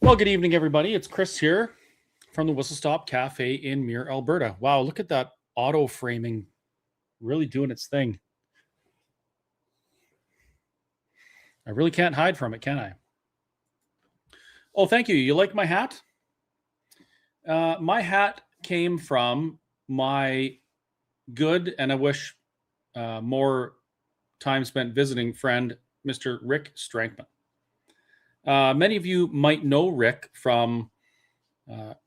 Well, good evening, everybody. It's Chris here from the Whistle Stop Cafe in Muir, Alberta. Wow, look at that auto framing really doing its thing. I really can't hide from it, can I? Oh, thank you. You like my hat? My hat came from my good, and I wish more time spent visiting friend, Mr. Rick Strankman. Many of you might know Rick from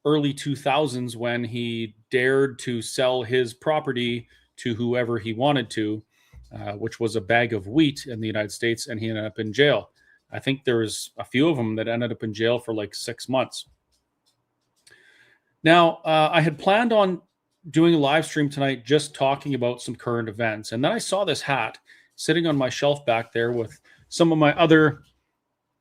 early 2000s when he dared to sell his property to whoever he wanted to, which was a bag of wheat in the United States, and he ended up in jail. I think there was a few of them that ended up in jail for like 6 months. Now, I had planned on doing a live stream tonight just talking about some current events, and then I saw this hat sitting on my shelf back there with some of my other,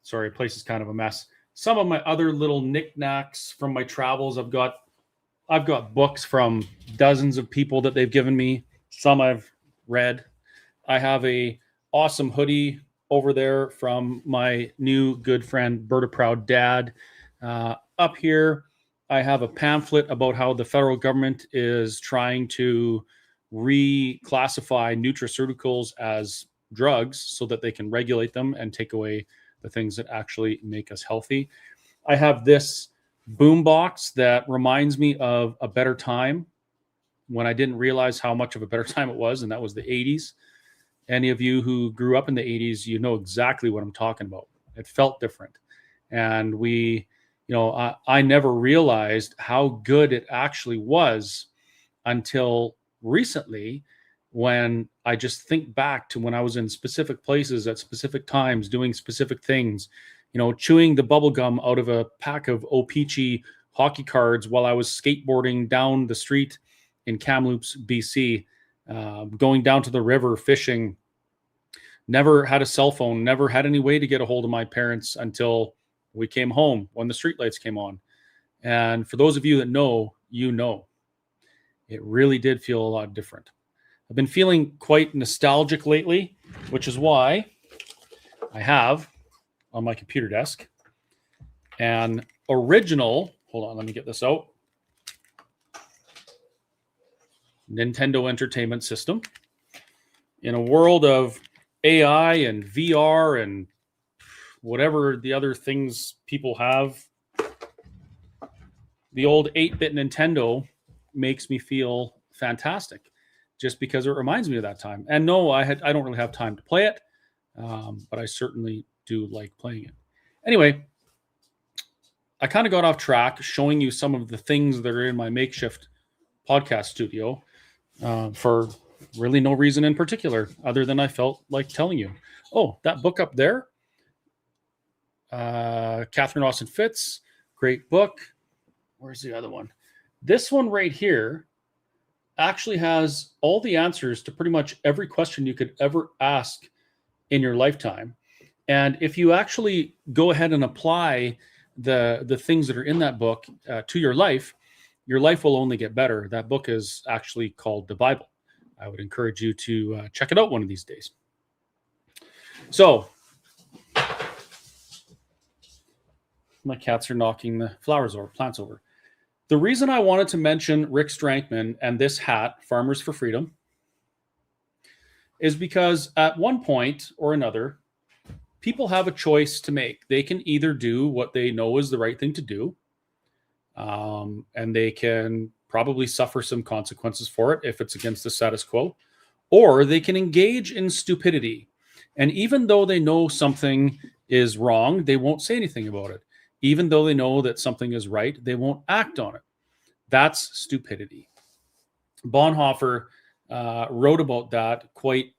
sorry, place is kind of a mess, some of my other little knickknacks from my travels. I've got books from dozens of people that they've given me. Some I've read. I have a awesome hoodie over there from my new good friend Berta Proud Dad. Up here, I have a pamphlet about how the federal government is trying to reclassify nutraceuticals as drugs so that they can regulate them and take away the things that actually make us healthy. I have this boombox that reminds me of a better time when I didn't realize how much of a better time it was, and that was the 80s. Any of you who grew up in the 80s, you know exactly what I'm talking about. It felt different. And I never realized how good it actually was until recently, when I just think back to when I was in specific places at specific times doing specific things, chewing the bubble gum out of a pack of O-Pee-Chee hockey cards while I was skateboarding down the street in Kamloops, BC, going down to the river, fishing. Never had a cell phone, never had any way to get a hold of my parents until we came home when the streetlights came on. And for those of you that know, it really did feel a lot different. I've been feeling quite nostalgic lately, which is why I have on my computer desk an original, hold on, let me get this out, Nintendo Entertainment System. In a world of AI and VR and whatever the other things people have, the old 8-bit Nintendo makes me feel fantastic, just because it reminds me of that time. And no, I don't really have time to play it, but I certainly do like playing it. Anyway, I kind of got off track showing you some of the things that are in my makeshift podcast studio for really no reason in particular, other than I felt like telling you. Oh, that book up there, Catherine Austin Fitts, great book. Where's the other one? This one right here actually has all the answers to pretty much every question you could ever ask in your lifetime. And if you actually go ahead and apply the things that are in that book to your life will only get better. That book is actually called the Bible. I would encourage you to check it out one of these days. So, my cats are knocking the plants over. The reason I wanted to mention Rick Strankman and this hat, Farmers for Freedom, is because at one point or another, people have a choice to make. They can either do what they know is the right thing to do, and they can probably suffer some consequences for it if it's against the status quo, or they can engage in stupidity. And even though they know something is wrong, they won't say anything about it. Even though they know that something is right, they won't act on it. That's stupidity. Bonhoeffer wrote about that quite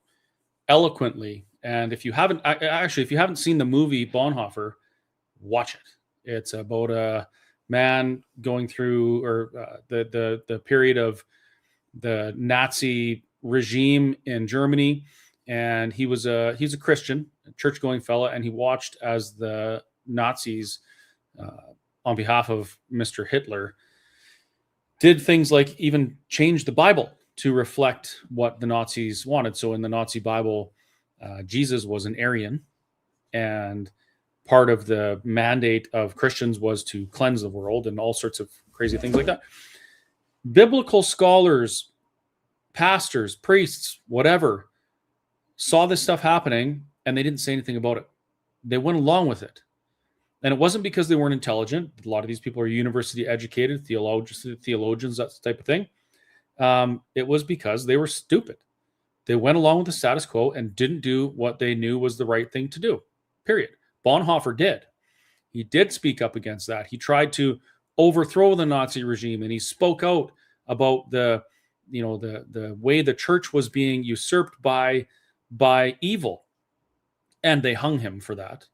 eloquently. And if you haven't seen the movie Bonhoeffer, watch it. It's about a man going through the period of the Nazi regime in Germany, and he's a Christian, a church-going fella, and he watched as the Nazis, on behalf of Mr. Hitler, did things like even change the Bible to reflect what the Nazis wanted. So in the Nazi Bible, Jesus was an Aryan, and part of the mandate of Christians was to cleanse the world and all sorts of crazy things like that. Biblical scholars, pastors, priests, whatever, saw this stuff happening and they didn't say anything about it. They went along with it. And it wasn't because they weren't intelligent. A lot of these people are university educated, theologians, that type of thing. It was because they were stupid. They went along with the status quo and didn't do what they knew was the right thing to do, period. Bonhoeffer did. He did speak up against that. He tried to overthrow the Nazi regime, and he spoke out about the way the church was being usurped by evil. And they hung him for that.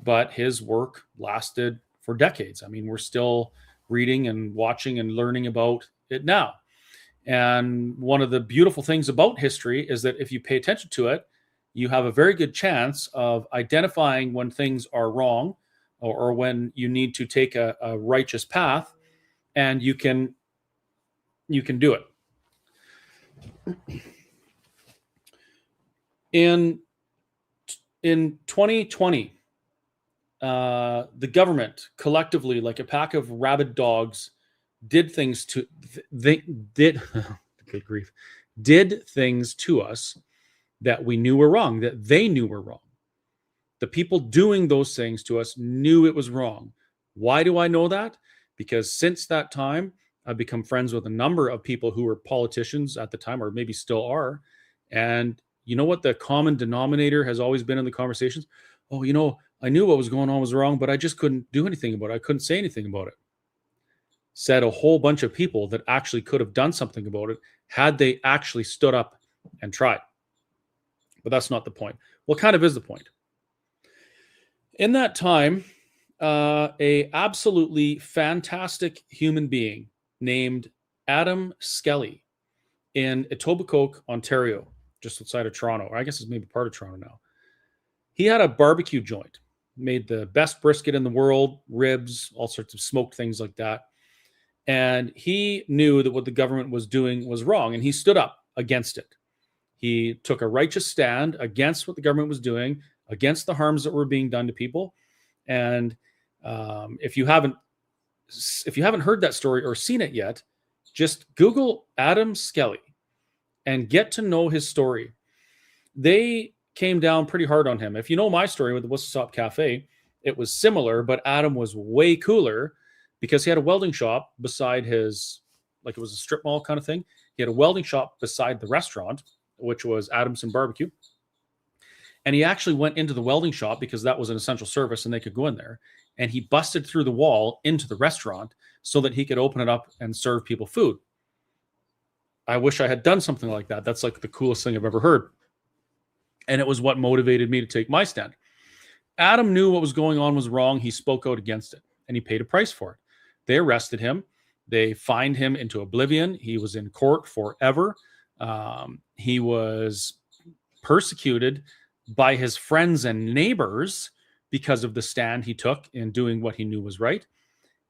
But his work lasted for decades. I mean, we're still reading and watching and learning about it now. And one of the beautiful things about history is that if you pay attention to it, you have a very good chance of identifying when things are wrong or when you need to take a righteous path, and you can do it. In 2020, the government collectively, like a pack of rabid dogs, did things to good grief, did things to us that we knew were wrong, that they knew were wrong. The people doing those things to us knew it was wrong. Why do I know that? Because since that time, I've become friends with a number of people who were politicians at the time, or maybe still are. And you know what the common denominator has always been in the conversations? Oh, I knew what was going on was wrong, but I just couldn't do anything about it. I couldn't say anything about it. Said a whole bunch of people that actually could have done something about it had they actually stood up and tried. But that's not the point. What kind of is the point? In that time, a absolutely fantastic human being named Adam Skelly in Etobicoke, Ontario, just outside of Toronto, or I guess it's maybe part of Toronto now. He had a barbecue joint, made the best brisket in the world, ribs, all sorts of smoked things like that. And he knew that what the government was doing was wrong, and he stood up against it. He took a righteous stand against what the government was doing, against the harms that were being done to people. And if you haven't heard that story or seen it yet, just Google Adam Skelly and get to know his story. They came down pretty hard on him. If you know my story with the Whistle Stop Cafe, it was similar, but Adam was way cooler because he had a welding shop beside his, like it was a strip mall kind of thing. He had a welding shop beside the restaurant, which was Adamson Barbecue. And he actually went into the welding shop because that was an essential service and they could go in there. And he busted through the wall into the restaurant so that he could open it up and serve people food. I wish I had done something like that. That's like the coolest thing I've ever heard. And it was what motivated me to take my stand. Adam knew what was going on was wrong. He spoke out against it and he paid a price for it. They arrested him. They fined him into oblivion. He was in court forever. He was persecuted by his friends and neighbors because of the stand he took in doing what he knew was right.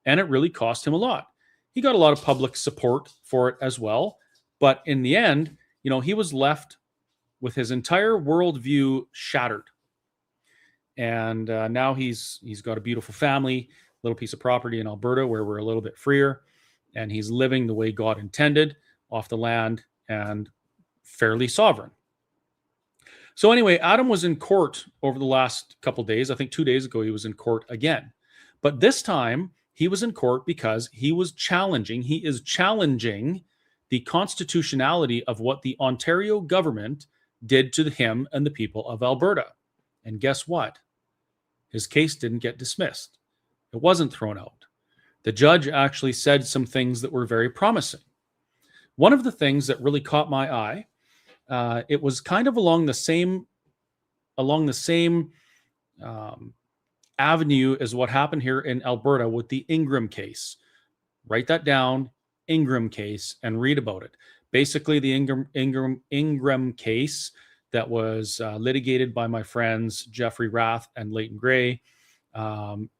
And it really cost him a lot. He got a lot of public support for it as well. But in the end, he was left with his entire worldview shattered. And now he's got a beautiful family, little piece of property in Alberta where we're a little bit freer. And he's living the way God intended off the land and fairly sovereign. So anyway, Adam was in court over the last couple of days. I think 2 days ago, he was in court again. But this time he was in court because he is challenging the constitutionality of what the Ontario government did to him and the people of Alberta. And guess what? His case didn't get dismissed. It wasn't thrown out. The judge actually said some things that were very promising. One of the things that really caught my eye, it was kind of along the same avenue as what happened here in Alberta with the Ingram case. Write that down, Ingram case, and read about it. Basically, the Ingram case that was litigated by my friends Jeffrey Rath and Leighton Gray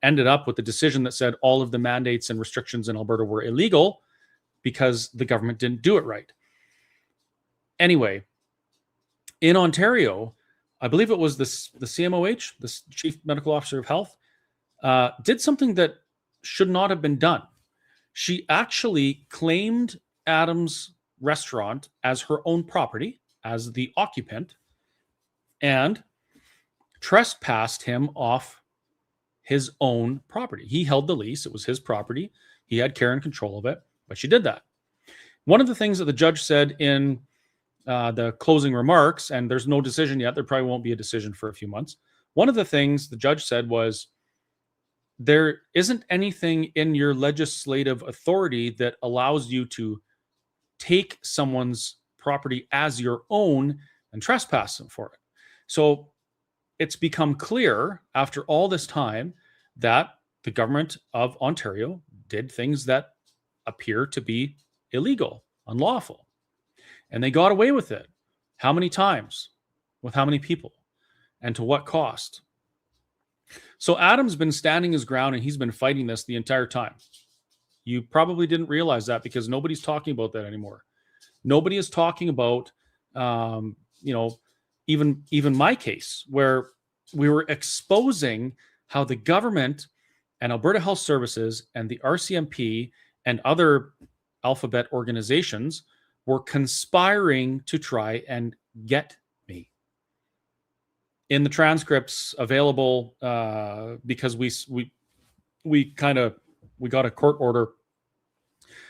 ended up with the decision that said all of the mandates and restrictions in Alberta were illegal because the government didn't do it right. Anyway, in Ontario, I believe it was the CMOH, the Chief Medical Officer of Health, did something that should not have been done. She actually claimed Adam's restaurant as her own property, as the occupant, and trespassed him off his own property. He held the lease. It was his property. He had care and control of it, but she did that. One of the things that the judge said in the closing remarks, and there's no decision yet, there probably won't be a decision for a few months. One of the things the judge said was, there isn't anything in your legislative authority that allows you to take someone's property as your own and trespass them for it. So it's become clear after all this time that the government of Ontario did things that appear to be illegal, unlawful. And they got away with it. How many times? With how many people? And to what cost? So Adam's been standing his ground and he's been fighting this the entire time. You probably didn't realize that because nobody's talking about that anymore. Nobody is talking about, even my case, where we were exposing how the government and Alberta Health Services and the RCMP and other alphabet organizations were conspiring to try and get me. In the transcripts available, because we got a court order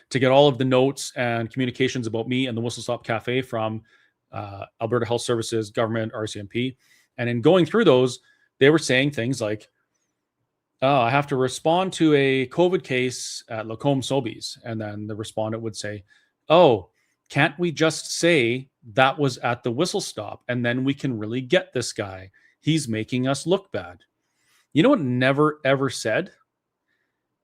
to get all of the notes and communications about me and the Whistle Stop Cafe from Alberta Health Services, government, RCMP. And in going through those, they were saying things like, I have to respond to a COVID case at Lacombe Sobeys. And then the respondent would say, oh, can't we just say that was at the Whistle Stop and then we can really get this guy? He's making us look bad. You know what never, ever said?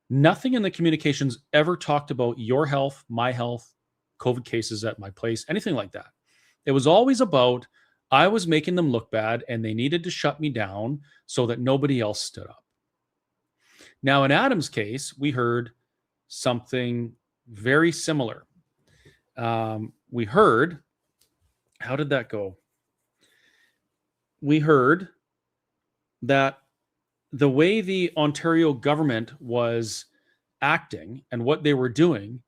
Nothing in the communications ever talked about your health, my health, COVID cases at my place, anything like that. It was always about, I was making them look bad and they needed to shut me down so that nobody else stood up. Now, in Adam's case, we heard something very similar. We heard, how did that go? We heard that the way the Ontario government was acting and what they were doing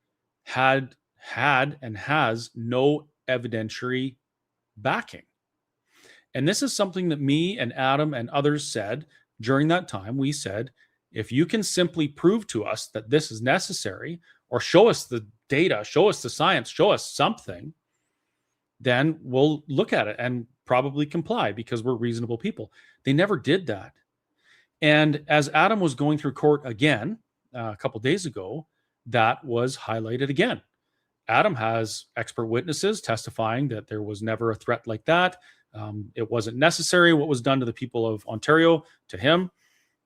had and has no evidentiary backing. And this is something that me and Adam and others said during that time. We said, if you can simply prove to us that this is necessary, or show us the data, show us the science, show us something, then we'll look at it and probably comply because we're reasonable people. They never did that. And as Adam was going through court again a couple days ago, that was highlighted again. Adam has expert witnesses testifying that there was never a threat like that. It wasn't necessary what was done to the people of Ontario to him.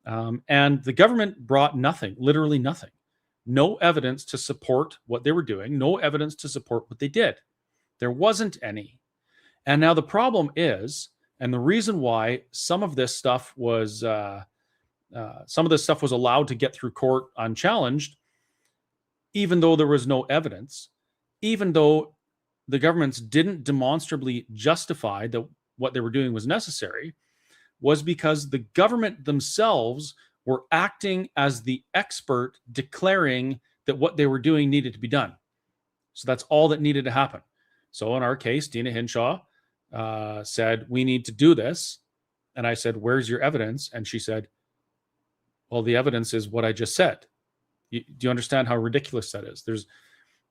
And the government brought nothing, literally nothing. No evidence to support what they were doing, no evidence to support what they did. There wasn't any. And now the problem is, and the reason why some of this stuff was allowed to get through court unchallenged, even though there was no evidence, even though the governments didn't demonstrably justify that what they were doing was necessary, was because the government themselves were acting as the expert, declaring that what they were doing needed to be done. So that's all that needed to happen. So in our case, Dina Hinshaw said, we need to do this. And I said, where's your evidence? And she said, well, the evidence is what I just said. Do you understand how ridiculous that is?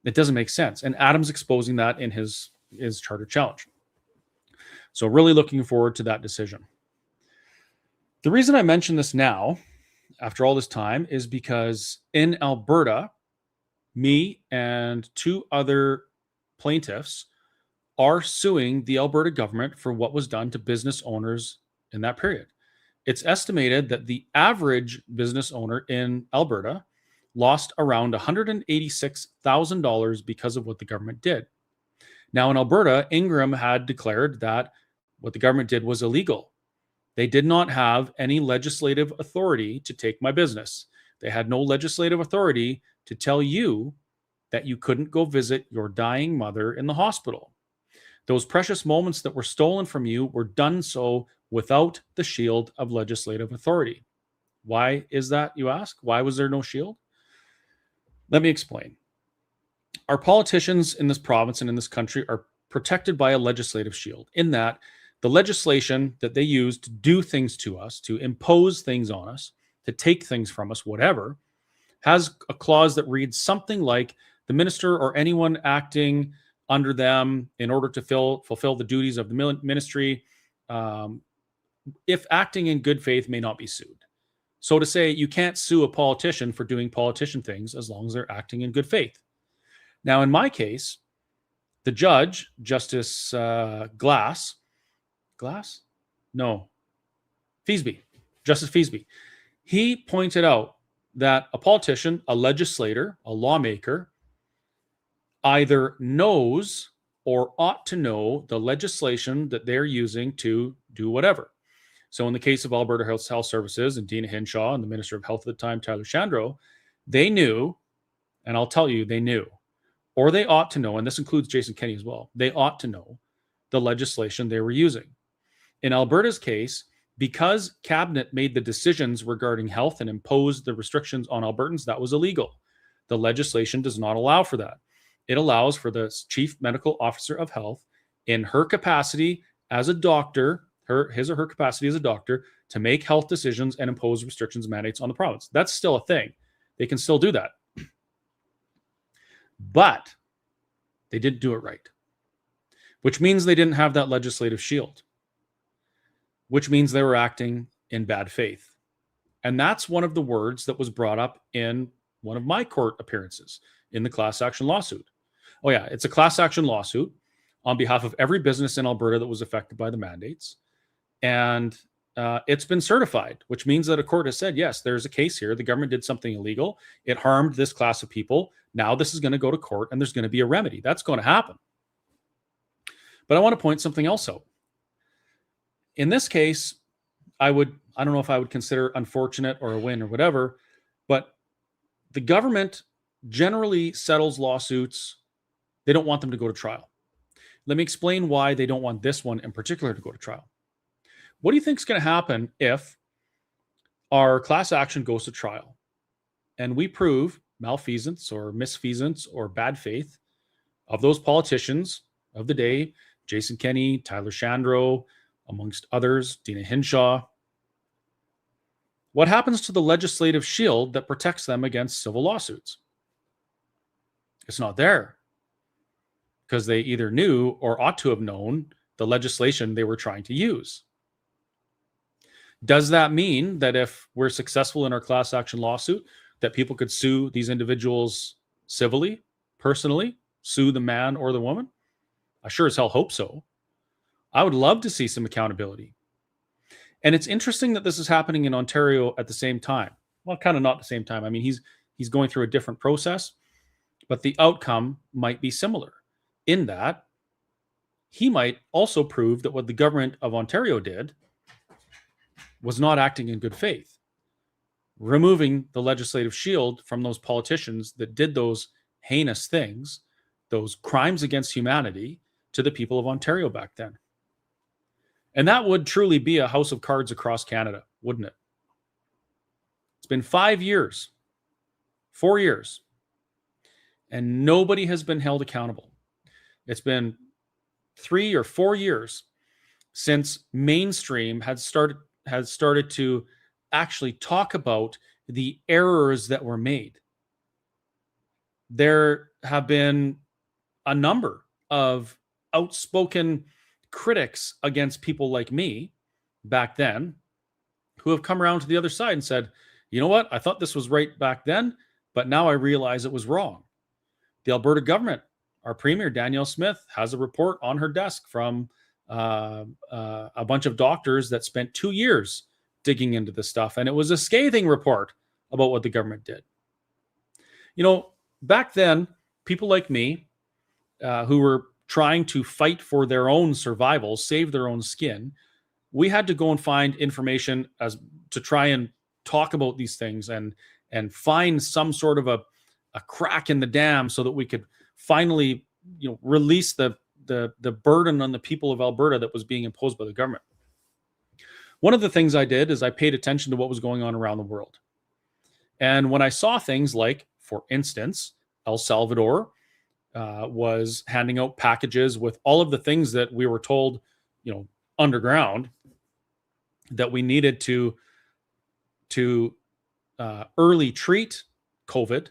It doesn't make sense. And Adam's exposing that in his charter challenge. So really looking forward to that decision. The reason I mention this now, after all this time, is because in Alberta, me and two other plaintiffs are suing the Alberta government for what was done to business owners in that period. It's estimated that the average business owner in Alberta lost around $186,000 because of what the government did. Now in Alberta, Ingram had declared that what the government did was illegal. They did not have any legislative authority to take my business. They had no legislative authority to tell you that you couldn't go visit your dying mother in the hospital. Those precious moments that were stolen from you were done so without the shield of legislative authority. Why is that, you ask? Why was there no shield? Let me explain. Our politicians in this province and in this country are protected by a legislative shield, in that the legislation that they use to do things to us, to impose things on us, to take things from us, whatever, has a clause that reads something like the minister or anyone acting under them in order to fulfill the duties of the ministry, if acting in good faith, may not be sued. So to say, you can't sue a politician for doing politician things as long as they're acting in good faith. Now, in my case, the judge, Justice Glass? No, Feasby, Justice Feasby, he pointed out that a politician, a legislator, a lawmaker, either knows or ought to know the legislation that they're using to do whatever. So in the case of Alberta Health Services and Dina Hinshaw and the Minister of Health at the time, Tyler Shandro, they knew, and I'll tell you, they knew, or they ought to know, and this includes Jason Kenney as well, they ought to know the legislation they were using. In Alberta's case, because Cabinet made the decisions regarding health and imposed the restrictions on Albertans, that was illegal. The legislation does not allow for that. It allows for the Chief Medical Officer of Health, in her capacity as a doctor, his or her capacity as a doctor, to make health decisions and impose restrictions and mandates on the province. That's still a thing. They can still do that. But they didn't do it right, which means they didn't have that legislative shield, which means they were acting in bad faith. And that's one of the words that was brought up in one of my court appearances in the class action lawsuit. Oh yeah, it's a class action lawsuit on behalf of every business in Alberta that was affected by the mandates. And it's been certified, which means that a court has said, yes, there's a case here. The government did something illegal. It harmed this class of people. Now this is going to go to court and there's going to be a remedy. That's going to happen. But I want to point something else out. In this case, I don't know if I would consider unfortunate or a win or whatever, but the government generally settles lawsuits. They don't want them to go to trial. Let me explain why they don't want this one in particular to go to trial. What do you think is going to happen if our class action goes to trial and we prove malfeasance or misfeasance or bad faith of those politicians of the day, Jason Kenney, Tyler Shandro, amongst others, Dina Hinshaw? What happens to the legislative shield that protects them against civil lawsuits? It's not there because they either knew or ought to have known the legislation they were trying to use. Does that mean that if we're successful in our class action lawsuit, that people could sue these individuals civilly, personally, sue the man or the woman? I sure as hell hope so. I would love to see some accountability. And it's interesting that this is happening in Ontario at the same time. Well, kind of not the same time. I mean, he's going through a different process, but the outcome might be similar in that he might also prove that what the government of Ontario did was not acting in good faith, removing the legislative shield from those politicians that did those heinous things, those crimes against humanity to the people of Ontario back then. And that would truly be a house of cards across Canada, wouldn't it? It's been 4 years, and nobody has been held accountable. It's been 3 or 4 years since mainstream has started to actually talk about the errors that were made. There have been a number of outspoken critics against people like me back then who have come around to the other side and said, you know what, I thought this was right back then, but now I realize it was wrong. The Alberta government, our Premier, Danielle Smith, has a report on her desk from a bunch of doctors that spent 2 years digging into this stuff. And it was a scathing report about what the government did. You know, back then, people like me who were trying to fight for their own survival, save their own skin, we had to go and find information as to try and talk about these things and find some sort of a crack in the dam so that we could finally, release the the burden on the people of Alberta that was being imposed by the government. One of the things I did is I paid attention to what was going on around the world. And when I saw things like, for instance, El Salvador was handing out packages with all of the things that we were told, underground, that we needed to early treat COVID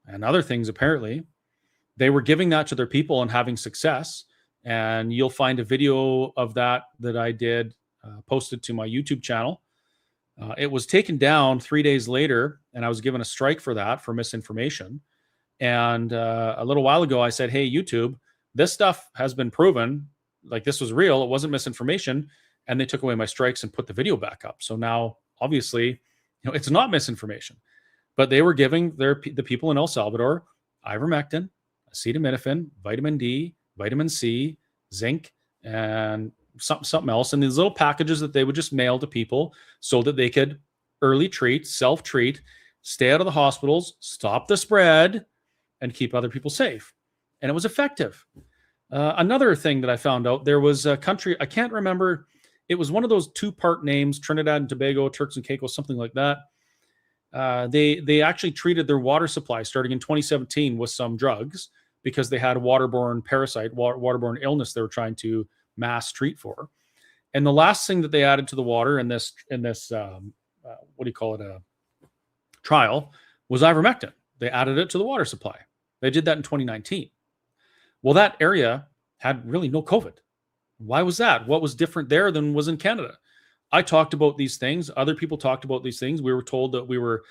and other things, apparently. They were giving that to their people and having success. And you'll find a video of that I did posted to my YouTube channel. It was taken down 3 days later, and I was given a strike for that, for misinformation. And a little while ago, I said, hey, YouTube, this stuff has been proven, like this was real. It wasn't misinformation. And they took away my strikes and put the video back up. So now, obviously, it's not misinformation. But they were giving the people in El Salvador ivermectin, acetaminophen, vitamin D, vitamin C, zinc, and something else in these little packages that they would just mail to people so that they could early treat, self-treat, stay out of the hospitals, stop the spread, and keep other people safe. And it was effective. Another thing that I found out, there was a country, I can't remember, it was one of those two-part names, Trinidad and Tobago, Turks and Caicos, something like that. They actually treated their water supply starting in 2017 with some drugs because they had a waterborne parasite, waterborne illness they were trying to mass treat for. And the last thing that they added to the water in this trial was ivermectin. They added it to the water supply. They did that in 2019. Well, that area had really no COVID. Why was that? What was different there than was in Canada? I talked about these things. Other people talked about these things. We were told that we were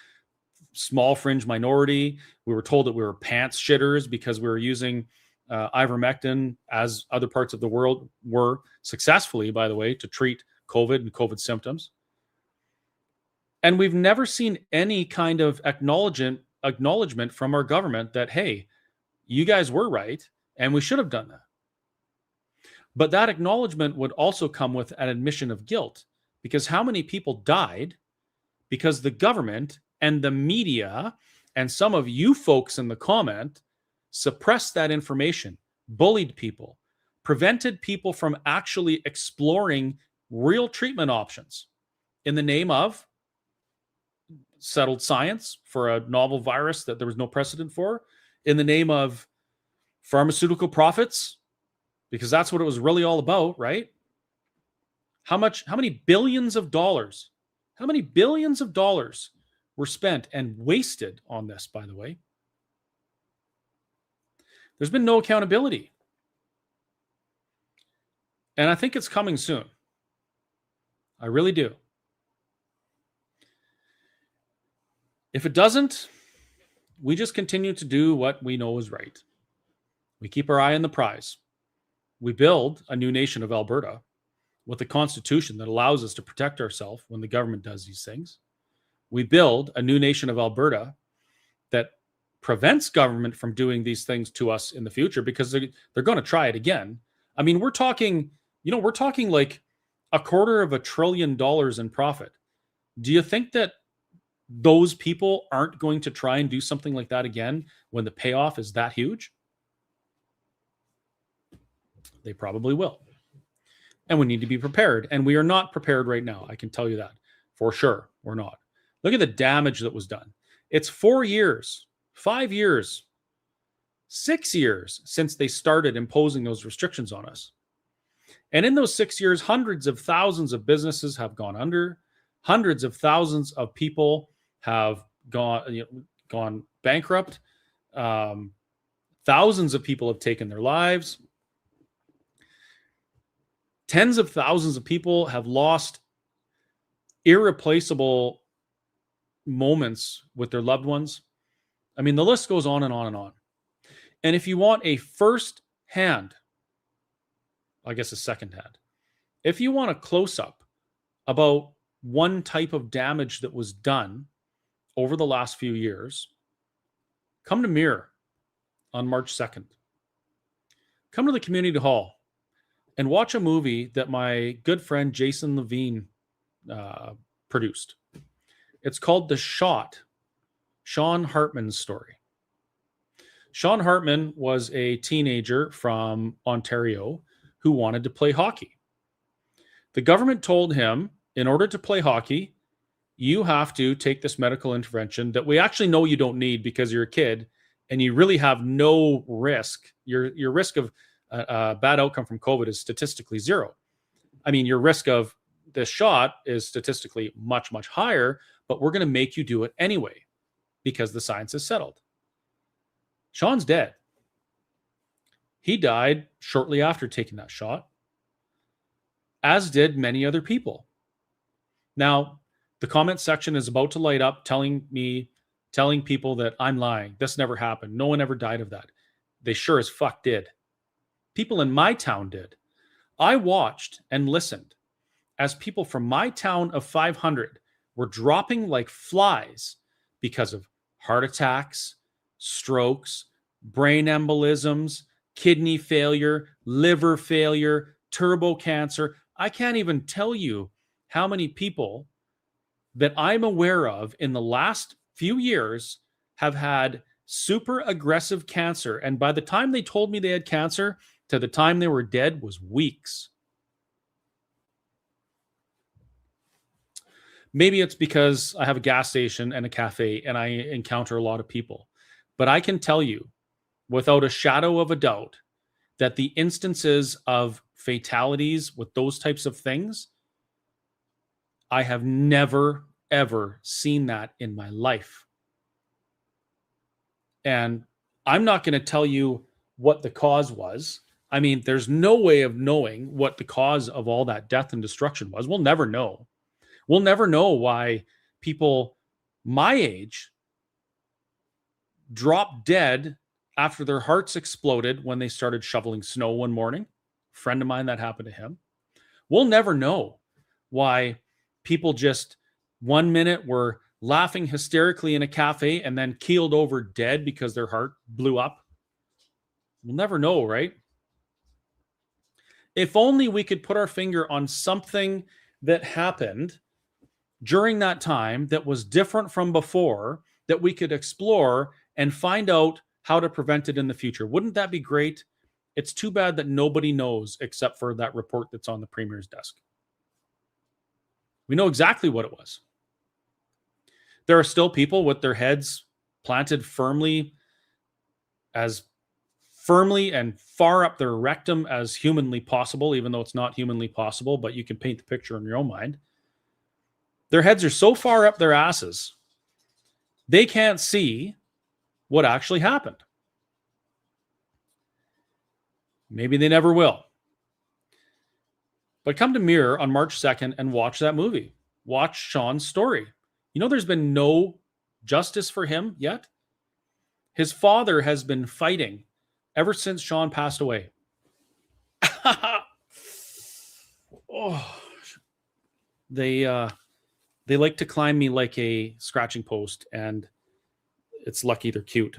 small fringe minority. We were told that we were pants shitters because we were using ivermectin, as other parts of the world were successfully, by the way, to treat COVID and COVID symptoms. And we've never seen any kind of acknowledgement from our government that, hey, you guys were right and we should have done that. But that acknowledgement would also come with an admission of guilt, because how many people died because the government and the media and some of you folks in the comment suppressed that information, bullied people, prevented people from actually exploring real treatment options in the name of settled science for a novel virus that there was no precedent for, in the name of pharmaceutical profits, because that's what it was really all about, right? How many billions of dollars were spent and wasted on this, by the way? There's been no accountability. And I think it's coming soon. I really do. If it doesn't, we just continue to do what we know is right. We keep our eye on the prize. We build a new nation of Alberta with a constitution that allows us to protect ourselves when the government does these things. We build a new nation of Alberta that prevents government from doing these things to us in the future, because they're going to try it again. I mean, we're talking like $250 billion in profit. Do you think that those people aren't going to try and do something like that again when the payoff is that huge? They probably will. And we need to be prepared. And we are not prepared right now. I can tell you that for sure. We're not. Look at the damage that was done. It's 4 years, 5 years, 6 years since they started imposing those restrictions on us. And in those 6 years, hundreds of thousands of businesses have gone under. Hundreds of thousands of people have gone bankrupt. Thousands of people have taken their lives. Tens of thousands of people have lost irreplaceable moments with their loved ones. I mean, the list goes on and on and on. And if you want a first hand, I guess a second hand, if you want a close-up about one type of damage that was done over the last few years, come to Mirror on March 2nd. Come to the community hall and watch a movie that my good friend Jason Levine produced. It's called The Shot, Sean Hartman's story. Sean Hartman was a teenager from Ontario who wanted to play hockey. The government told him, in order to play hockey, you have to take this medical intervention that we actually know you don't need because you're a kid and you really have no risk. Your risk of a bad outcome from COVID is statistically zero. I mean, your risk of this shot is statistically much, much higher, but we're going to make you do it anyway because the science is settled. Sean's dead. He died shortly after taking that shot, as did many other people. Now, the comment section is about to light up telling people that I'm lying. This never happened. No one ever died of that. They sure as fuck did. People in my town did. I watched and listened as people from my town of 500 were dropping like flies because of heart attacks, strokes, brain embolisms, kidney failure, liver failure, turbo cancer. I can't even tell you how many people that I'm aware of in the last few years have had super aggressive cancer. And by the time they told me they had cancer to the time they were dead was weeks. Maybe it's because I have a gas station and a cafe and I encounter a lot of people. But I can tell you without a shadow of a doubt that the instances of fatalities with those types of things, I have never, ever seen that in my life. And I'm not going to tell you what the cause was. I mean, there's no way of knowing what the cause of all that death and destruction was. We'll never know. We'll never know why people my age dropped dead after their hearts exploded when they started shoveling snow one morning. A friend of mine, that happened to him. We'll never know why people just 1 minute were laughing hysterically in a cafe and then keeled over dead because their heart blew up. We'll never know, right? If only we could put our finger on something that happened during that time that was different from before that we could explore and find out how to prevent it in the future. Wouldn't that be great? It's too bad that nobody knows except for that report that's on the Premier's desk. We know exactly what it was. There are still people with their heads planted firmly and far up their rectum as humanly possible, even though it's not humanly possible, but you can paint the picture in your own mind. Their heads are so far up their asses, they can't see what actually happened. Maybe they never will. But come to Mirror on March 2nd and watch that movie. Watch Sean's story. You know, there's been no justice for him yet. His father has been fighting ever since Sean passed away. Oh, they like to climb me like a scratching post, and it's lucky they're cute.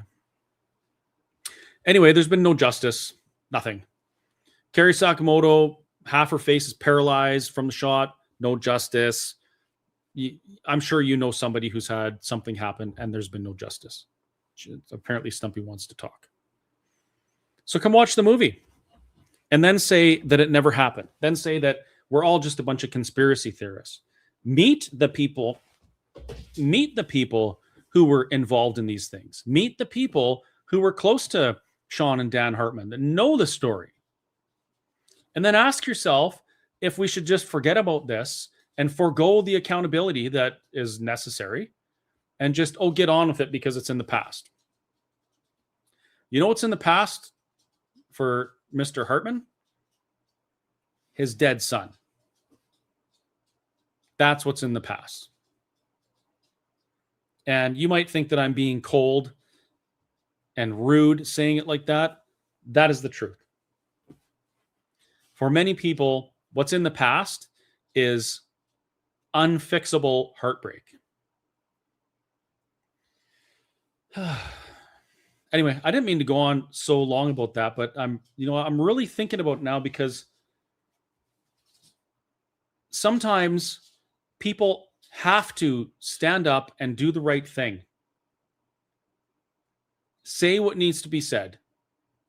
Anyway, there's been no justice. Nothing. Carrie Sakamoto, half her face is paralyzed from the shot. No justice. I'm sure you know somebody who's had something happen and there's been no justice. Apparently Stumpy wants to talk. So come watch the movie and then say that it never happened. Then say that we're all just a bunch of conspiracy theorists. Meet the people who were involved in these things. Meet the people who were close to Sean and Dan Hartman that know the story. And then ask yourself if we should just forget about this and forego the accountability that is necessary and just, get on with it because it's in the past. You know what's in the past for Mr. Hartman? His dead son. That's what's in the past. And you might think that I'm being cold and rude saying it like that. That is the truth. For many people, what's in the past is unfixable heartbreak. Anyway, I didn't mean to go on so long about that, but I'm really thinking about it now because sometimes people have to stand up and do the right thing. say what needs to be said,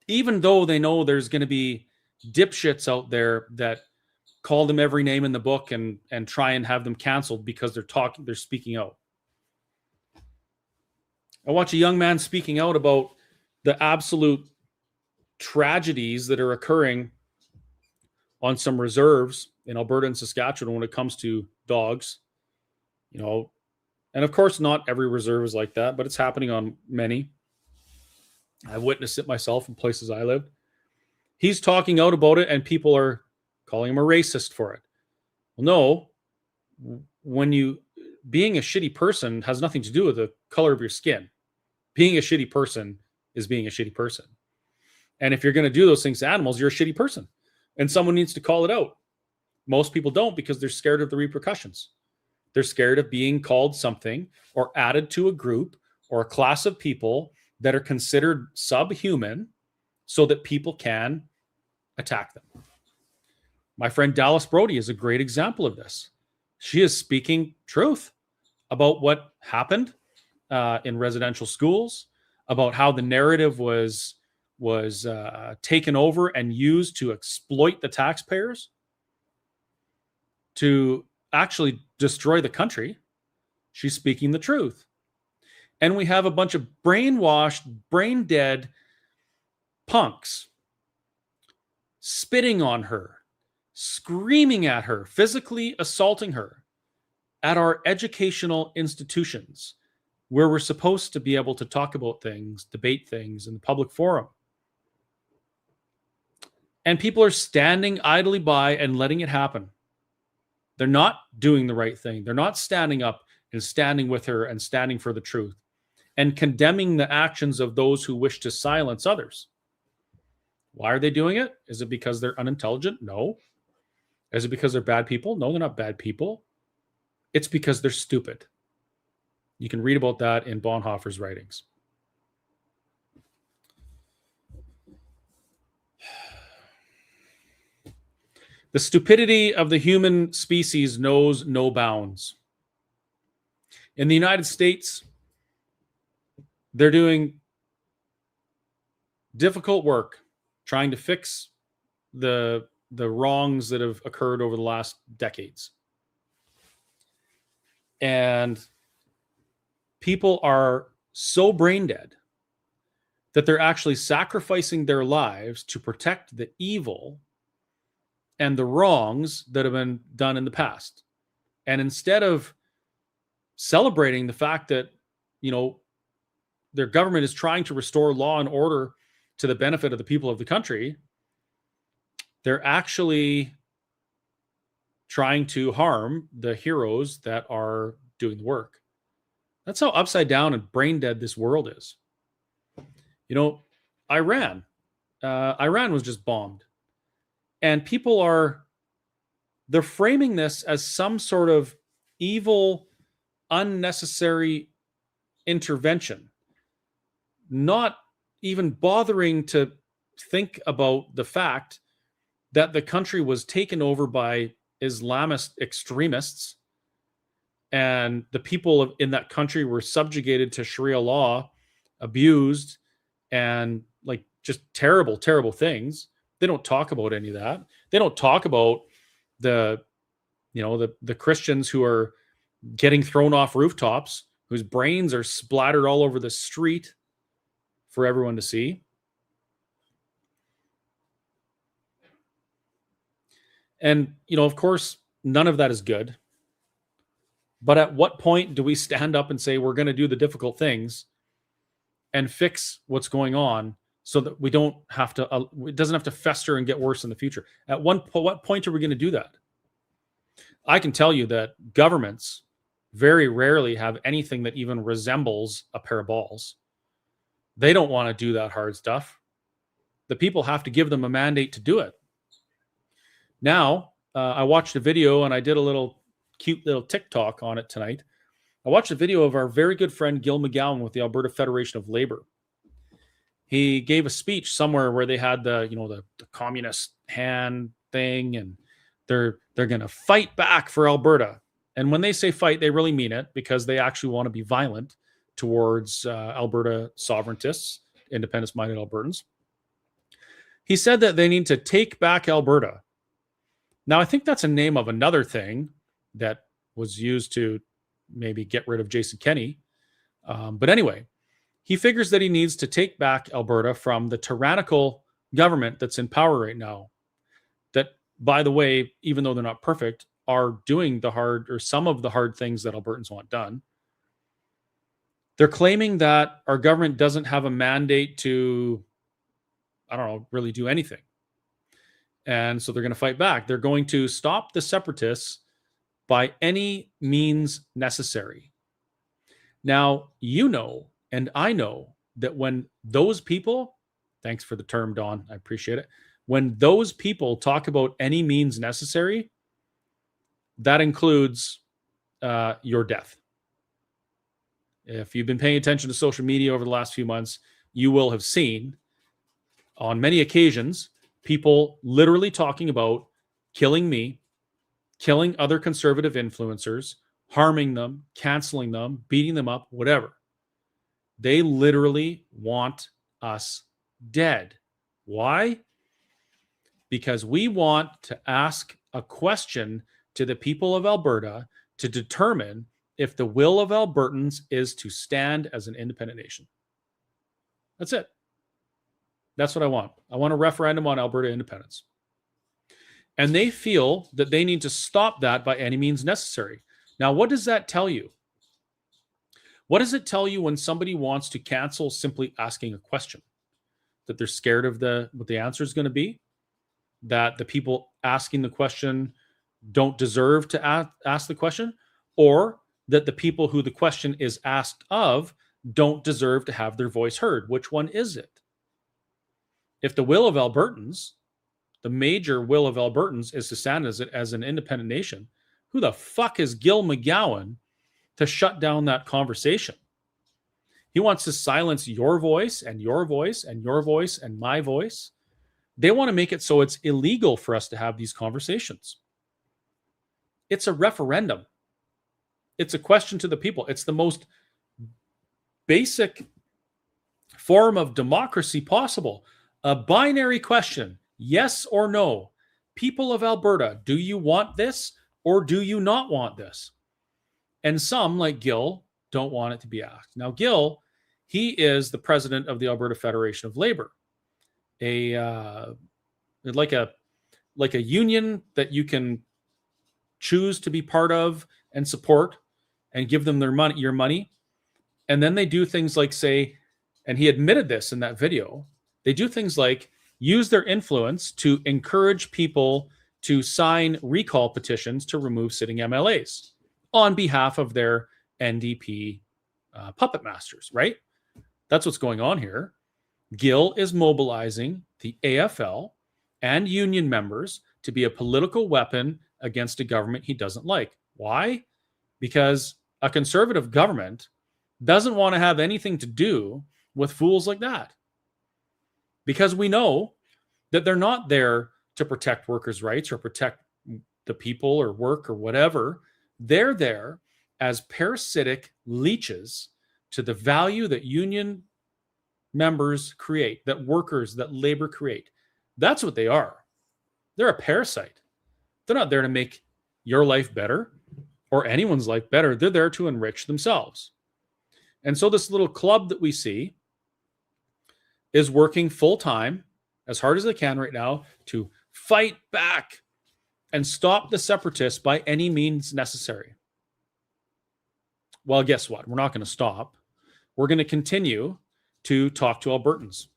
even though they know there's going to be dipshits out there that call them every name in the book and try and have them canceled because they're speaking out. I watch a young man speaking out about the absolute tragedies that are occurring on some reserves in Alberta and Saskatchewan when it comes to dogs. And of course, not every reserve is like that, but it's happening on many. I've witnessed it myself in places I lived. He's talking out about it, and people are calling him a racist for it. Well, no, being a shitty person has nothing to do with the color of your skin. Being a shitty person is being a shitty person. And if you're going to do those things to animals, you're a shitty person. And someone needs to call it out. Most people don't because they're scared of the repercussions. They're scared of being called something or added to a group or a class of people that are considered subhuman so that people can attack them. My friend Dallas Brody is a great example of this. She is speaking truth about what happened in residential schools, about how the narrative was taken over and used to exploit the taxpayers, to actually destroy the country. She's speaking the truth. And we have a bunch of brainwashed, brain-dead punks spitting on her, screaming at her, physically assaulting her at our educational institutions where we're supposed to be able to talk about things, debate things in the public forum. And people are standing idly by and letting it happen. They're not doing the right thing. They're not standing up and standing with her and standing for the truth and condemning the actions of those who wish to silence others. Why are they doing it? Is it because they're unintelligent? No. Is it because they're bad people? No, they're not bad people. It's because they're stupid. You can read about that in Bonhoeffer's writings. The stupidity of the human species knows no bounds. In the United States, they're doing difficult work trying to fix the wrongs that have occurred over the last decades. And people are so brain dead that they're actually sacrificing their lives to protect the evil and the wrongs that have been done in the past. And instead of celebrating the fact that, their government is trying to restore law and order to the benefit of the people of the country, they're actually trying to harm the heroes that are doing the work. That's how upside down and brain dead this world is. Iran was just bombed. And people they're framing this as some sort of evil, unnecessary intervention, not even bothering to think about the fact that the country was taken over by Islamist extremists and the people in that country were subjugated to Sharia law, abused, and just terrible, terrible things. They don't talk about any of that. They don't talk about the Christians who are getting thrown off rooftops, whose brains are splattered all over the street for everyone to see. And, of course, none of that is good. But at what point do we stand up and say we're going to do the difficult things and fix what's going on so that we don't have to, it doesn't have to fester and get worse in the future? At what point are we going to do that? I can tell you that governments very rarely have anything that even resembles a pair of balls. They don't want to do that hard stuff. The people have to give them a mandate to do it. Now, I watched a video and I did a cute little TikTok on it tonight. I watched a video of our very good friend Gil McGowan with the Alberta Federation of Labor. He gave a speech somewhere where they had the communist hand thing, and they're going to fight back for Alberta. And when they say fight, they really mean it, because they actually want to be violent towards Alberta sovereigntists independence-minded Albertans. He said that they need to take back Alberta. Now, I think that's a name of another thing that was used to maybe get rid of Jason Kenney. But anyway, he figures that he needs to take back Alberta from the tyrannical government that's in power right now. That, by the way, even though they're not perfect, are doing the hard or some of the hard things that Albertans want done. They're claiming that our government doesn't have a mandate to, I don't know, really do anything. And so they're going to fight back. They're going to stop the separatists by any means necessary. Now, you know, and I know that when those people, thanks for the term, Don, I appreciate it. When those people talk about any means necessary, that includes your death. If you've been paying attention to social media over the last few months, you will have seen on many occasions people literally talking about killing me, killing other conservative influencers, harming them, canceling them, beating them up, whatever. They literally want us dead. Why? Because we want to ask a question to the people of Alberta to determine if the will of Albertans is to stand as an independent nation. That's it. That's what I want. I want a referendum on Alberta independence. And they feel that they need to stop that by any means necessary. Now, what does that tell you? What does it tell you when somebody wants to cancel simply asking a question? That they're scared of what the answer is going to be? That the people asking the question don't deserve to ask the question? Or that the people who the question is asked of don't deserve to have their voice heard? Which one is it? If the will of Albertans, the major will of Albertans, is to stand as an independent nation, who the fuck is Gil McGowan to shut down that conversation? He wants to silence your voice and your voice and your voice and my voice. They want to make it so it's illegal for us to have these conversations. It's a referendum. It's a question to the people. It's the most basic form of democracy possible. A binary question, yes or no. People of Alberta, do you want this or do you not want this? And some, like Gil, don't want it to be asked. Now, Gil, he is the president of the Alberta Federation of Labor, like a union that you can choose to be part of and support and give them your money. And then they do things like say, and he admitted this in that video, they do things like use their influence to encourage people to sign recall petitions to remove sitting MLAs on behalf of their NDP puppet masters, right? That's what's going on here. Gil is mobilizing the AFL and union members to be a political weapon against a government he doesn't like. Why? Because a conservative government doesn't want to have anything to do with fools like that. Because we know that they're not there to protect workers' rights or protect the people or work or whatever. They're there as parasitic leeches to the value that union members create, that workers, that labor create. That's what they are. They're a parasite. They're not there to make your life better or anyone's life better. They're there to enrich themselves. And so this little club that we see is working full-time, as hard as they can right now, to fight back and stop the separatists by any means necessary. Well, guess what? We're not going to stop. We're going to continue to talk to Albertans.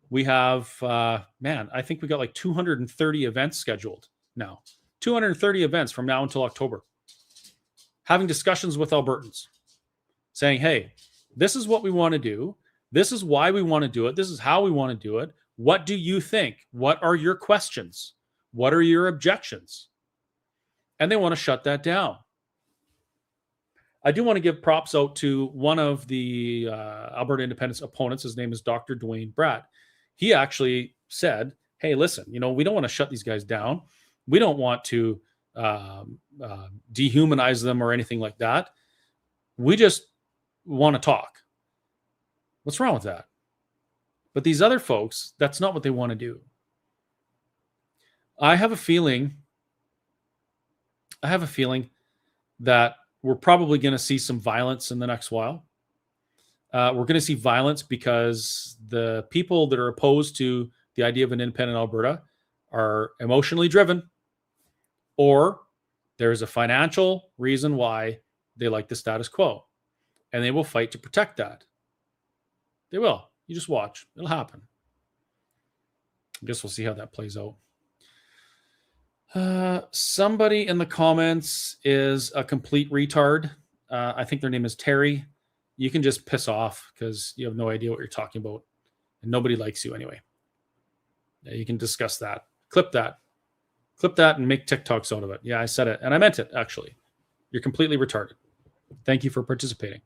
We have, I think we got like 230 events scheduled now. 230 events from now until October. Having discussions with Albertans. Saying, hey, this is what we want to do. This is why we want to do it. This is how we want to do it. What do you think? What are your questions? What are your objections? And they want to shut that down. I do want to give props out to one of the Alberta Independence opponents. His name is Dr. Dwayne Bratt. He actually said, hey, listen, we don't want to shut these guys down. We don't want to dehumanize them or anything like that. We just want to talk. What's wrong with that? But these other folks, that's not what they want to do. I have a feeling that we're probably going to see some violence in the next while. We're going to see violence because the people that are opposed to the idea of an independent Alberta are emotionally driven, or there's a financial reason why they like the status quo, and they will fight to protect that. They will. You just watch. It'll happen. I guess we'll see how that plays out. Somebody in the comments is a complete retard. I think their name is Terry. You can just piss off because you have no idea what you're talking about. And nobody likes you anyway. Yeah, you can discuss that. Clip that and make TikToks out of it. Yeah, I said it. And I meant it, actually. You're completely retarded. Thank you for participating.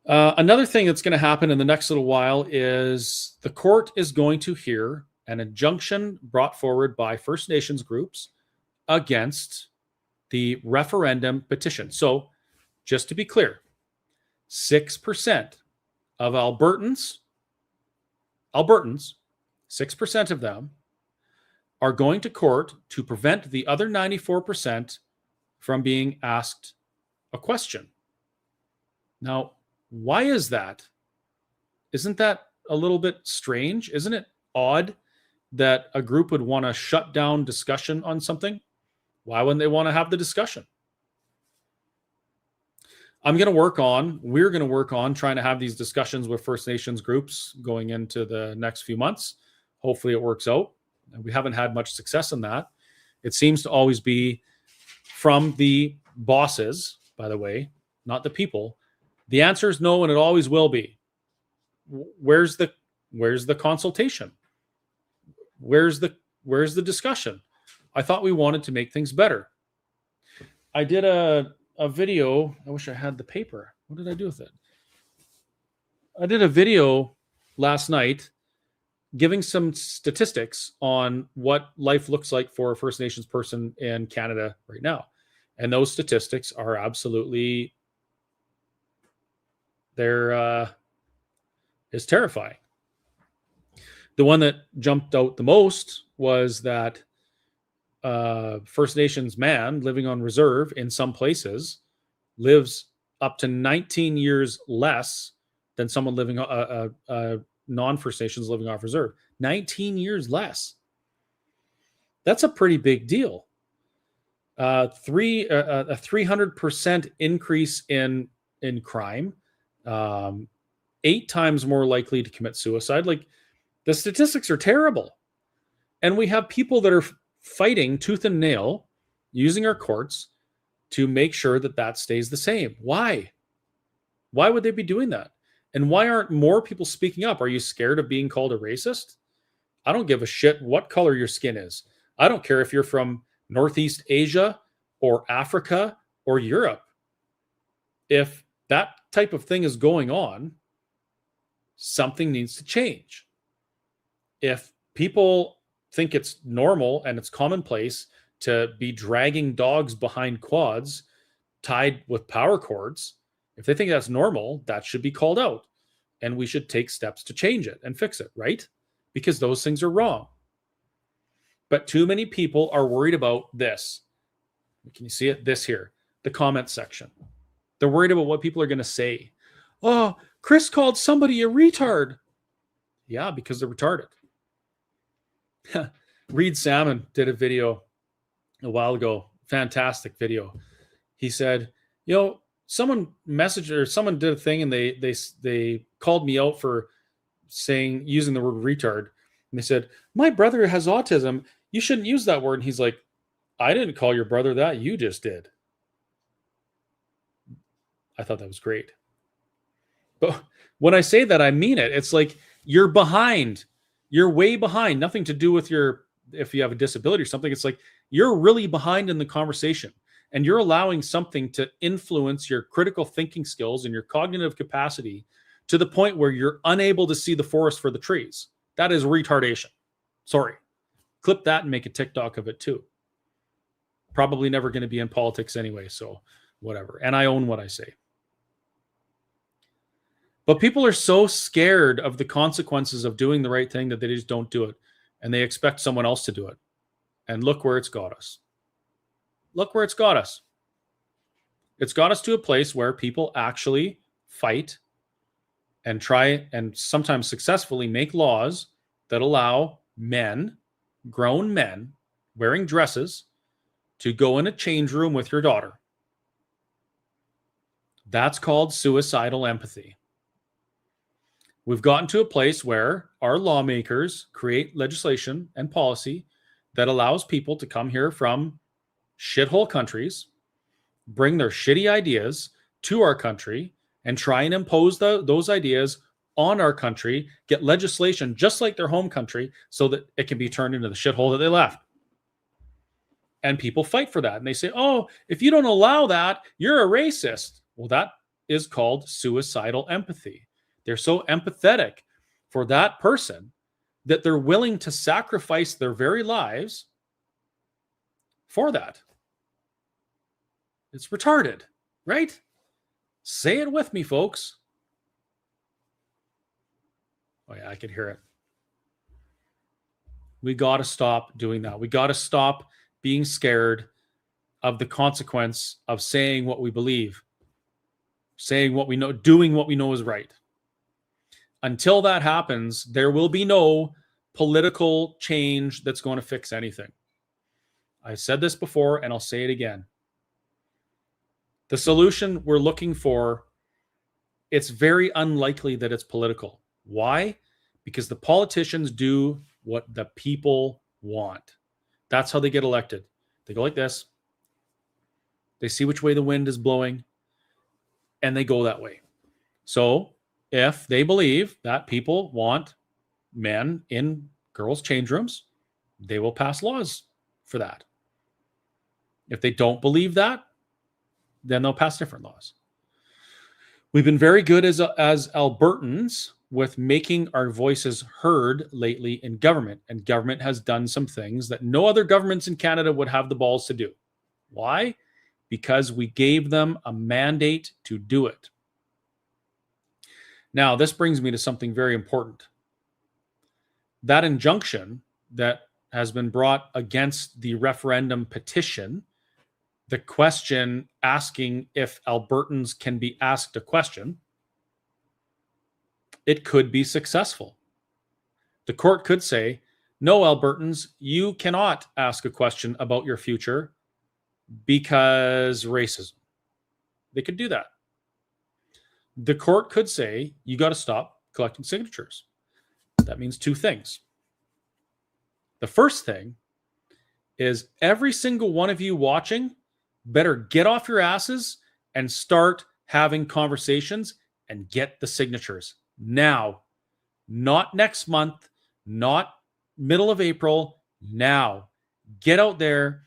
Another thing that's going to happen in the next little while is the court is going to hear an injunction brought forward by First Nations groups against the referendum petition. So, just to be clear, 6% of Albertans, 6% of them are going to court to prevent the other 94% from being asked a question. Now, why is that? Isn't that a little bit strange? Isn't it odd that a group would want to shut down discussion on something? Why wouldn't they want to have the discussion? we're going to work on trying to have these discussions with First Nations groups going into the next few months. Hopefully it works out. We haven't had much success in that. It seems to always be from the bosses, by the way, not the people. The answer is no, and it always will be. Where's the consultation? Where's the discussion? I thought we wanted to make things better. I did a video. I wish I had the paper. What did I do with it? I did a video last night giving some statistics on what life looks like for a First Nations person in Canada right now. And those statistics are absolutely, is terrifying. The one that jumped out the most was that First Nations man living on reserve in some places lives up to 19 years less than someone living non-First Nations living off reserve. 19 years less. That's a pretty big deal. A 300% increase in crime. 8 times more likely to commit suicide. Like, the statistics are terrible. And we have people that are fighting tooth and nail, using our courts to make sure that that stays the same. Why? Why would they be doing that? And why aren't more people speaking up? Are you scared of being called a racist? I don't give a shit what color your skin is. I don't care if you're from Northeast Asia or Africa or Europe. If that type of thing is going on, something needs to change. If people think it's normal and it's commonplace to be dragging dogs behind quads tied with power cords, if they think that's normal, that should be called out. And we should take steps to change it and fix it, right? Because those things are wrong. But too many people are worried about this. Can you see it? This here, the comment section. They're worried about what people are going to say. Oh, Chris called somebody a retard. Yeah, because they're retarded. Reed Salmon did a video a while ago. Fantastic video. He said, someone messaged or someone did a thing and they called me out for using the word retard. And they said, my brother has autism. You shouldn't use that word. And he's like, I didn't call your brother that. You just did. I thought that was great. But when I say that, I mean it. It's like, you're behind. You're way behind. Nothing to do with if you have a disability or something. It's like, you're really behind in the conversation. And you're allowing something to influence your critical thinking skills and your cognitive capacity to the point where you're unable to see the forest for the trees. That is retardation. Sorry. Clip that and make a TikTok of it too. Probably never going to be in politics anyway, so whatever. And I own what I say. But people are so scared of the consequences of doing the right thing that they just don't do it. And they expect someone else to do it. And look where it's got us. Look where it's got us. It's got us to a place where people actually fight and try and sometimes successfully make laws that allow men, grown men, wearing dresses to go in a change room with your daughter. That's called suicidal empathy. We've gotten to a place where our lawmakers create legislation and policy that allows people to come here from shithole countries, bring their shitty ideas to our country, and try and impose those ideas on our country, get legislation just like their home country so that it can be turned into the shithole that they left. And people fight for that. And they say, oh, if you don't allow that, you're a racist. Well, that is called suicidal empathy. They're so empathetic for that person that they're willing to sacrifice their very lives for that. It's retarded, right? Say it with me, folks. Oh, yeah, I can hear it. We got to stop doing that. We got to stop being scared of the consequence of saying what we believe, saying what we know, doing what we know is right. Until that happens, there will be no political change that's going to fix anything. I said this before, and I'll say it again. The solution we're looking for, it's very unlikely that it's political. Why? Because the politicians do what the people want. That's how they get elected. They go like this. They see which way the wind is blowing, and they go that way. So if they believe that people want men in girls' change rooms, they will pass laws for that. If they don't believe that, then they'll pass different laws. We've been very good as Albertans with making our voices heard lately in government, and government has done some things that no other governments in Canada would have the balls to do. Why? Because we gave them a mandate to do it. Now, this brings me to something very important. That injunction that has been brought against the referendum petition, the question asking if Albertans can be asked a question, it could be successful. The court could say, no, Albertans, you cannot ask a question about your future because racism. They could do that. The court could say, you got to stop collecting signatures. That means two things. The first thing is every single one of you watching better get off your asses and start having conversations and get the signatures now. Not next month, not middle of April, now. Get out there,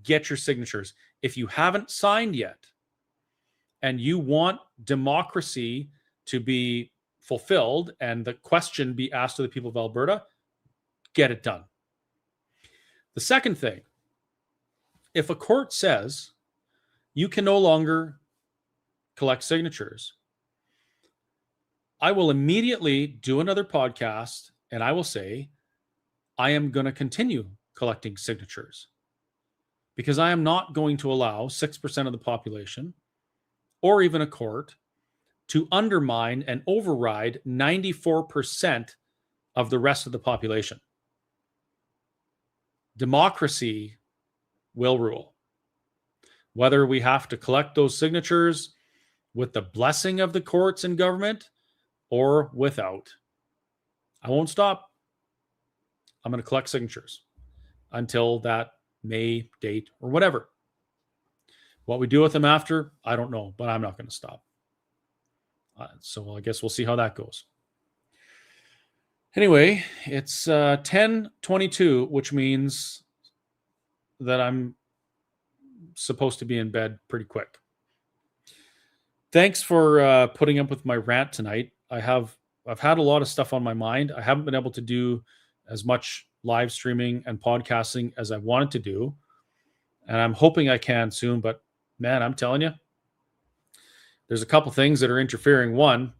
get your signatures. If you haven't signed yet and you want democracy to be fulfilled and the question be asked to the people of Alberta, get it done. The second thing, if a court says you can no longer collect signatures, I will immediately do another podcast and I will say, I am going to continue collecting signatures because I am not going to allow 6% of the population or even a court to undermine and override 94% of the rest of the population. Democracy will rule. Whether we have to collect those signatures with the blessing of the courts and government or without, I won't stop. I'm going to collect signatures until that May date or whatever. What we do with them after, I don't know, but I'm not going to stop. So I guess we'll see how that goes. Anyway, it's 10:22, which means that I'm supposed to be in bed pretty quick. Thanks for putting up with my rant tonight. I've had a lot of stuff on my mind. I haven't been able to do as much live streaming and podcasting as I wanted to do, and I'm hoping I can soon. But man, I'm telling you, there's a couple things that are interfering. One,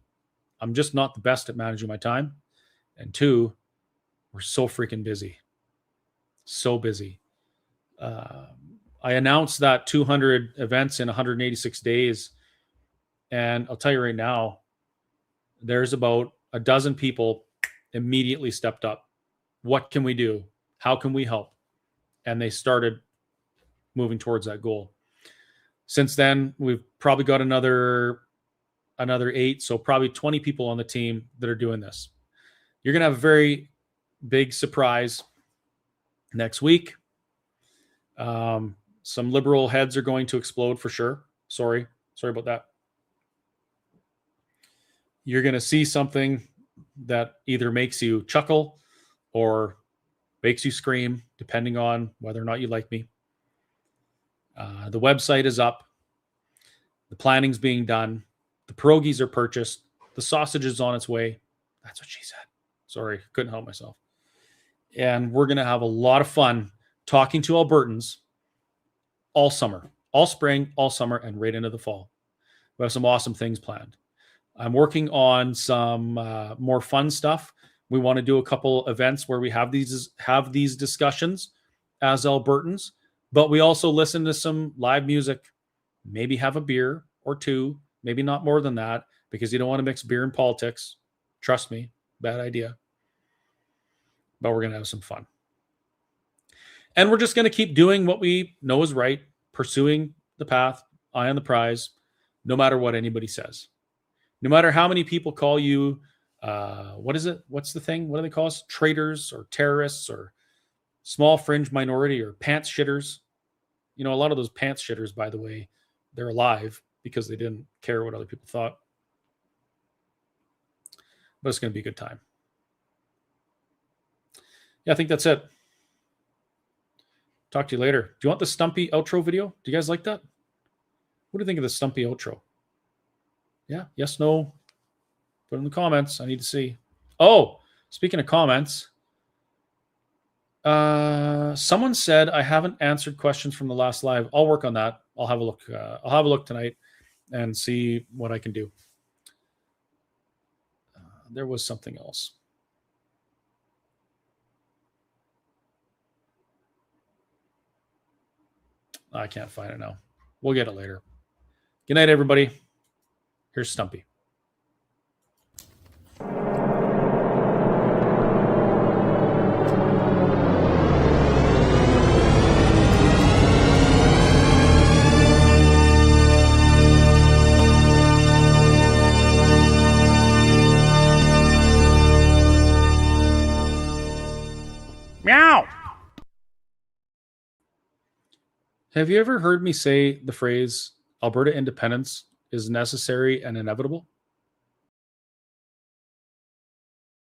I'm just not the best at managing my time. And two, we're so freaking busy. So busy. I announced that 200 events in 186 days. And I'll tell you right now, there's about a dozen people immediately stepped up. What can we do? How can we help? And they started moving towards that goal. Since then, we've probably got another 8, so probably 20 people on the team that are doing this. You're going to have a very big surprise next week. Some liberal heads are going to explode for sure. Sorry about that. You're going to see something that either makes you chuckle or makes you scream, depending on whether or not you like me. The website is up. The planning's being done. The pierogies are purchased. The sausage is on its way. That's what she said. Sorry, couldn't help myself. And we're going to have a lot of fun talking to Albertans all summer, all spring, all summer, and right into the fall. We have some awesome things planned. I'm working on some more fun stuff. We want to do a couple events where we have these discussions as Albertans, but we also listen to some live music, maybe have a beer or two, maybe not more than that, because you don't want to mix beer and politics. Trust me, bad idea. But we're going to have some fun. And we're just going to keep doing what we know is right, pursuing the path, eye on the prize, no matter what anybody says. No matter how many people call you, what is it? What's the thing? What do they call us? Traitors or terrorists or small fringe minority or pants shitters. You know, a lot of those pants shitters, by the way, they're alive because they didn't care what other people thought. But it's going to be a good time. Yeah, I think that's it. Talk to you later. Do you want the Stumpy outro video? Do you guys like that? What do you think of the Stumpy outro? Yeah, yes, no. Put in the comments. I need to see. Oh, speaking of comments, someone said I haven't answered questions from the last live. I'll work on that. I'll have a look. I'll have a look tonight and see what I can do. There was something else. I can't find it now. We'll get it later. Good night, everybody. Here's Stumpy. Meow. Have you ever heard me say the phrase Alberta independence is necessary and inevitable?